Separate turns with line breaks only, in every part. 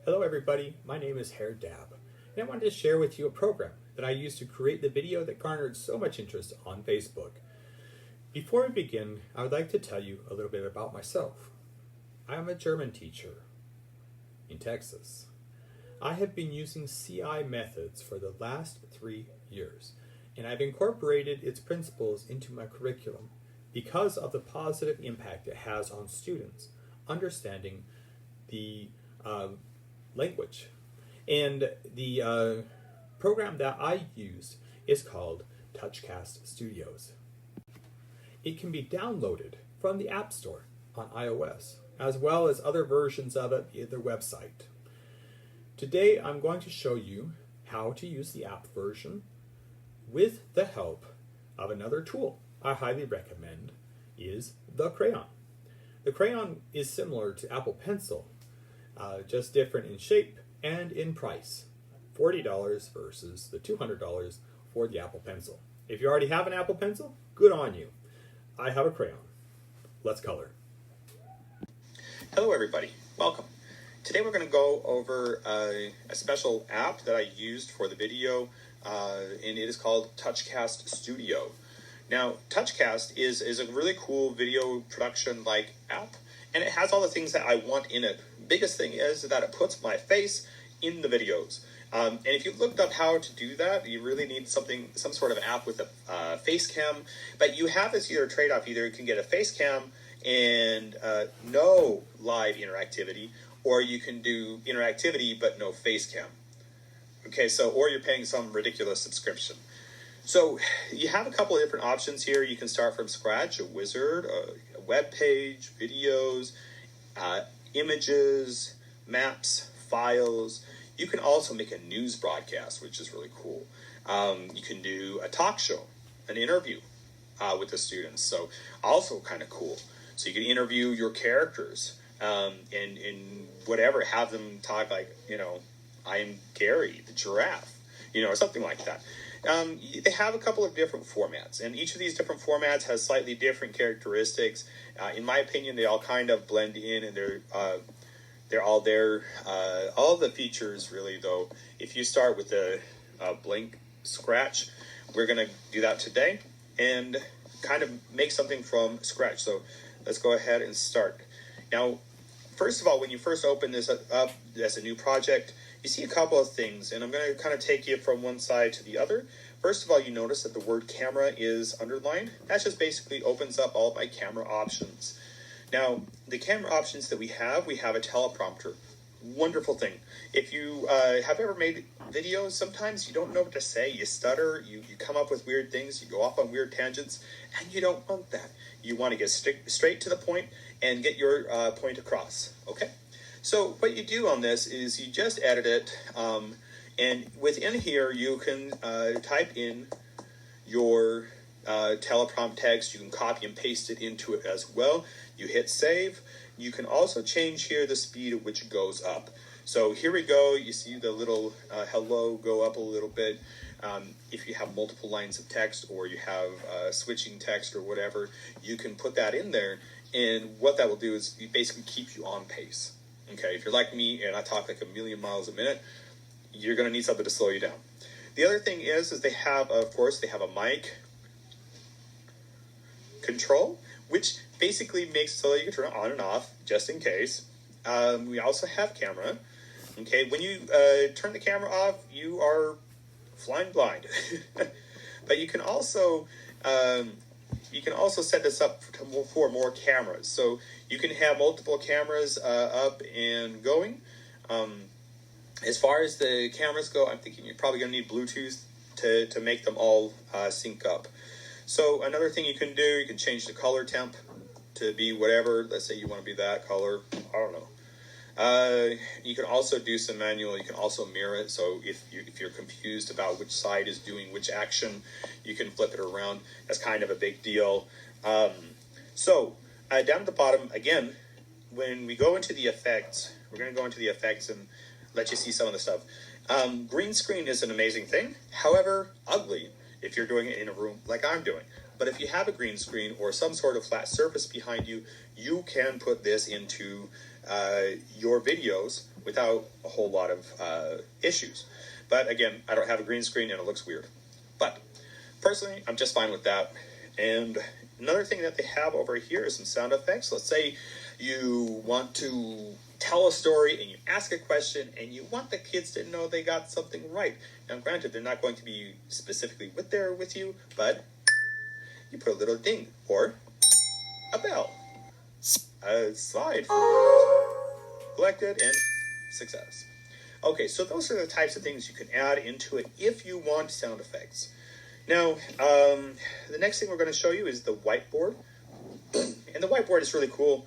Hello everybody, my name is Hair Dab, and I wanted to share with you a program that I used to create the video that garnered so much interest on Facebook. Before we begin, I would like to tell you a little bit about myself. I am a German teacher in Texas. I have been using CI methods for the last 3 years, and I've incorporated its principles into my curriculum because of the positive impact it has on students understanding the language. And the program that I use is called TouchCast Studios. It can be downloaded from the App Store on iOS, as well as other versions of it via their website. Today I'm going to show you how to use the app version with the help of another tool I highly recommend is the crayon. The crayon is similar to Apple Pencil, just different in shape and in price. $40 versus the $200 for the Apple Pencil. If you already have an Apple Pencil, good on you. I have a crayon. Let's color.
Hello everybody, welcome. Today we're going to go over a special app that I used for the video, and it is called TouchCast Studio. Now, TouchCast is a really cool video production-like app, and it has all the things that I want in it. Biggest thing is that it puts my face in the videos. And if you looked up how to do that, you really need some sort of app with a face cam. But you have this either trade-off. Either you can get a face cam and no live interactivity, or you can do interactivity but no face cam. Okay, so or you're paying some ridiculous subscription. So you have a couple of different options here. You can start from scratch, a wizard, a web page, videos, images, maps, files. You can also make a news broadcast, which is really cool. You can do a talk show, an interview with the students. So also kind of cool. So you can interview your characters and whatever, have them talk like, I'm Gary, the giraffe, or something like that. They have a couple of different formats, and each of these different formats has slightly different characteristics. In my opinion, they all kind of blend in, and they're all there. All the features, really, though, if you start with the blank scratch, we're going to do that today and kind of make something from scratch. So let's go ahead and start. Now, first of all, when you first open this up as a new project, you see a couple of things, and I'm going to kind of take you from one side to the other. First of all, you notice that the word camera is underlined. That just basically opens up all of my camera options. Now, the camera options that we have a teleprompter. Wonderful thing. If you have ever made videos, sometimes you don't know what to say. You stutter, you come up with weird things, you go off on weird tangents, and you don't want that. You want to get straight to the point and get your point across, okay? So what you do on this is you just edit it, and within here you can type in your teleprompt text. You can copy and paste it into it as well. You hit save. You can also change here the speed at which it goes up. So here we go. You see the little hello go up a little bit. If you have multiple lines of text, or you have switching text or whatever, you can put that in there. And what that will do is it basically keeps you on pace. Okay, if you're like me and I talk like a million miles a minute, you're going to need something to slow you down. The other thing is they have, of course, they have a mic control, which basically makes it so that you can turn it on and off just in case. We also have camera. Okay, when you turn the camera off, you are flying blind. But you can also set this up for more cameras. So you can have multiple cameras up and going. As far as the cameras go, I'm thinking you're probably going to need Bluetooth to make them all sync up. So another thing you can do, you can change the color temp to be whatever. Let's say you want to be that color. I don't know. You can also do some manual. You can also mirror it. So if you're confused about which side is doing which action, you can flip it around. That's kind of a big deal. So down at the bottom, again, when we go into the effects, we're going to go into the effects and let you see some of the stuff. Green screen is an amazing thing. However, ugly if you're doing it in a room like I'm doing. But if you have a green screen or some sort of flat surface behind you, you can put this into your videos without a whole lot of issues. But again, I don't have a green screen and it looks weird. But personally, I'm just fine with that. And another thing that they have over here is some sound effects. Let's say you want to tell a story and you ask a question and you want the kids to know they got something right. Now, granted, they're not going to be specifically with you, but you put a little ding or a bell, a slide, collected, and success. Okay, so those are the types of things you can add into it if you want sound effects. Now, the next thing we're going to show you is the whiteboard. And the whiteboard is really cool.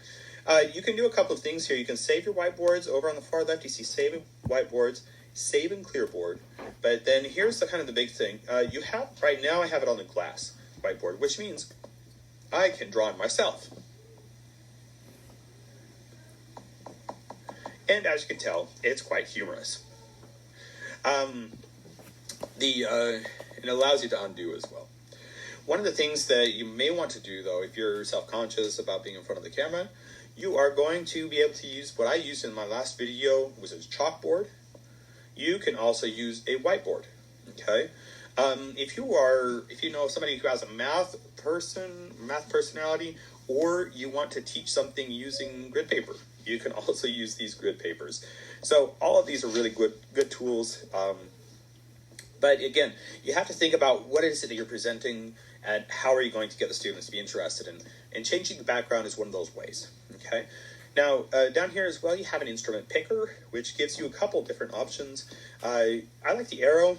You can do a couple of things here. You can save your whiteboards. Over on the far left, you see save whiteboards, save and clear board. But then here's the kind of the big thing. You have, right now I have it on the glass whiteboard, which means I can draw it myself. And as you can tell, it's quite humorous. It allows you to undo as well. One of the things that you may want to do, though, if you're self-conscious about being in front of the camera, you are going to be able to use what I used in my last video, which is chalkboard. You can also use a whiteboard, okay? If you know somebody who has a math personality, or you want to teach something using grid paper, you can also use these grid papers. So all of these are really good tools. But again, you have to think about what is it that you're presenting and how are you going to get the students to be interested in. And changing the background is one of those ways. Okay. Now, down here as well, you have an instrument picker, which gives you a couple different options. I like the arrow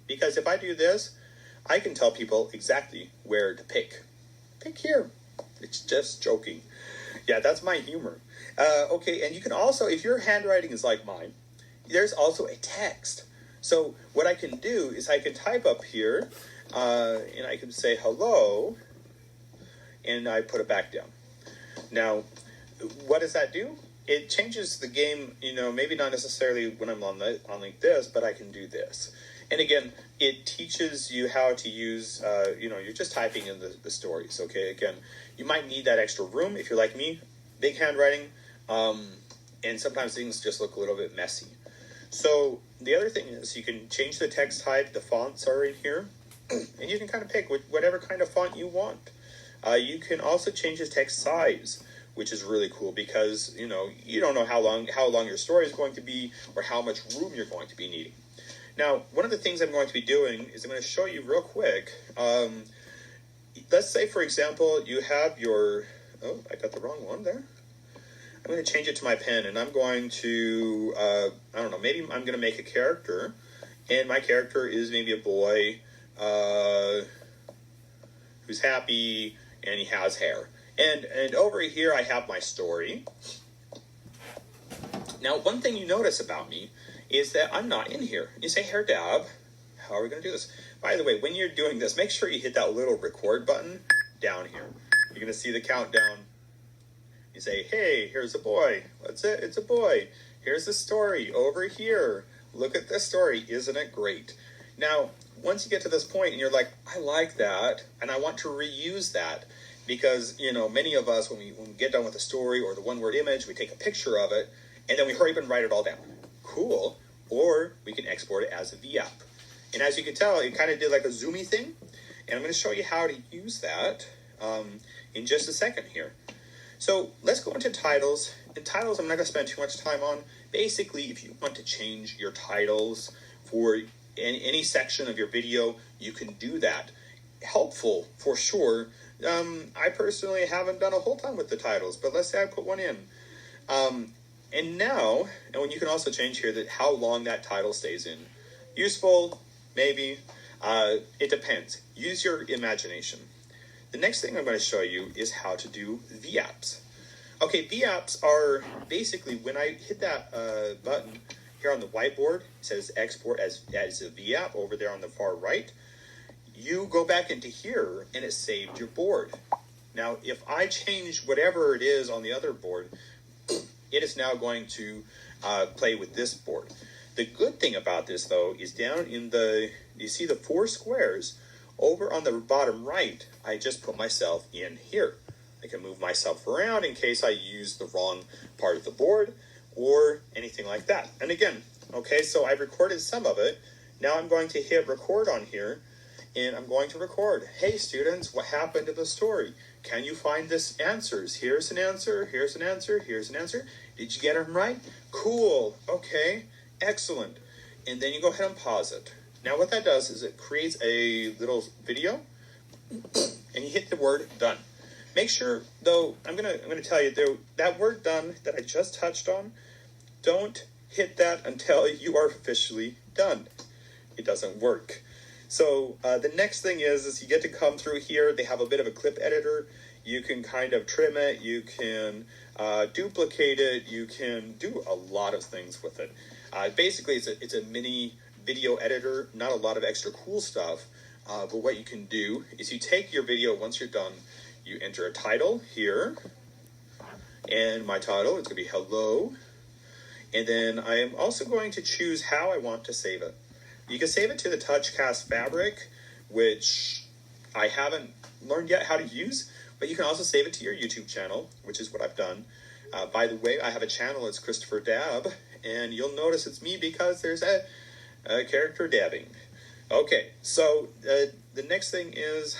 because if I do this, I can tell people exactly where to pick. Pick here. It's just joking. Yeah, that's my humor. Okay, and you can also, if your handwriting is like mine, there's also a text. So what I can do is I can type up here, and I can say hello, and I put it back down. Now, what does that do? It changes the game, maybe not necessarily when I'm on like this, but I can do this. And again, it teaches you how to use, you're just typing in the stories, okay? Again, you might need that extra room if you're like me, big handwriting, and sometimes things just look a little bit messy. So the other thing is you can change the text type, the fonts are in here, and you can kind of pick whatever kind of font you want. You can also change the text size, which is really cool because, you don't know how long your story is going to be or how much room you're going to be needing. Now, one of the things I'm going to be doing is I'm going to show you real quick. Let's say, for example, you have your... Oh, I got the wrong one there. I'm going to change it to my pen, and I'm going to, I don't know, maybe I'm going to make a character, and my character is maybe a boy who's happy, and he has hair. And over here I have my story. Now, one thing you notice about me is that I'm not in here. You say, Hair Dab, how are we going to do this? By the way, when you're doing this, make sure you hit that little record button down here. You're going to see the countdown. You say, hey, here's a boy. What's it? It's a boy. Here's the story over here. Look at this story. Isn't it great? Now, once you get to this point and you're like, I like that, and I want to reuse that, because, many of us, when we get done with a story or the one-word image, we take a picture of it, and then we hurry up and write it all down. Cool. Or we can export it as a VApp. And as you can tell, it kind of did like a zoomy thing, and I'm going to show you how to use that in just a second here. So let's go into titles. And titles I'm not going to spend too much time on. Basically, if you want to change your titles for any section of your video, you can do that. Helpful, for sure. I personally haven't done a whole ton with the titles, but let's say I put one in. And when you can also change here that how long that title stays in. Useful, maybe. It depends. Use your imagination. The next thing I'm going to show you is how to do VApps. Okay, VApps are basically when I hit that button here on the whiteboard, it says export as a VApp over there on the far right. You go back into here and it saved your board. Now, if I change whatever it is on the other board, it is now going to play with this board. The good thing about this, though, is down in you see the 4 squares? Over on the bottom right, I just put myself in here. I can move myself around in case I use the wrong part of the board, or anything like that. And again, okay, so I've recorded some of it. Now I'm going to hit record on here, and I'm going to record. Hey students, what happened to the story? Can you find this answers? Here's an answer, here's an answer, here's an answer. Did you get them right? Cool, okay, excellent. And then you go ahead and pause it. Now what that does is it creates a little video, and you hit the word done. Make sure, though, I'm gonna tell you, though, that word done that I just touched on, don't hit that until you are officially done. It doesn't work. So the next thing is you get to come through here. They have a bit of a clip editor. You can kind of trim it. You can duplicate it. You can do a lot of things with it. Basically, it's a mini video editor, not a lot of extra cool stuff. But what you can do is you take your video once you're done, you enter a title here, and my title is going to be hello, and then I am also going to choose how I want to save it. You can save it to the TouchCast fabric, which I haven't learned yet how to use, but you can also save it to your YouTube channel, which is what I've done. By the way, I have a channel, it's Christopher Dab, and you'll notice it's me because there's a character dabbing. Okay, so the next thing is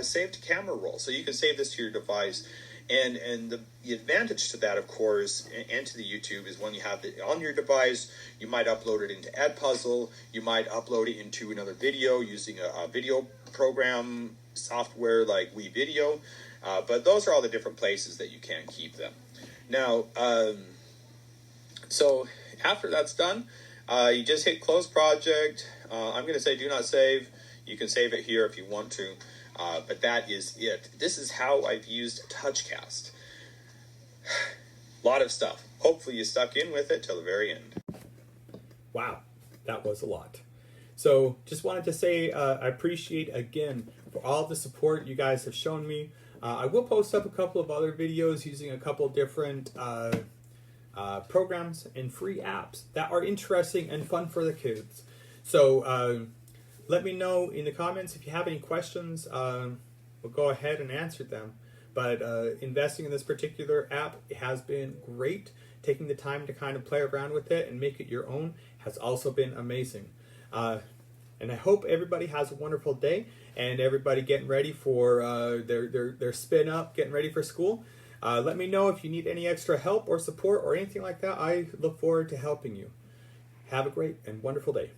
save to camera roll. So you can save this to your device. And the advantage to that, of course, and to the YouTube is when you have it on your device, you might upload it into Edpuzzle. You might upload it into another video using a video program software like WeVideo. But those are all the different places that you can keep them. Now, so after that's done, you just hit close project. I'm going to say do not save. You can save it here if you want to, but that is it. This is how I've used TouchCast. A lot of stuff. Hopefully you stuck in with it till the very end.
Wow, that was a lot. So just wanted to say I appreciate again for all the support you guys have shown me. I will post up a couple of other videos using a couple different programs and free apps that are interesting and fun for the kids. So let me know in the comments if you have any questions. We'll go ahead and answer them. But investing in this particular app has been great. Taking the time to kind of play around with it and make it your own has also been amazing. And I hope everybody has a wonderful day and everybody getting ready for their spin up, getting ready for school. Let me know if you need any extra help or support or anything like that. I look forward to helping you. Have a great and wonderful day.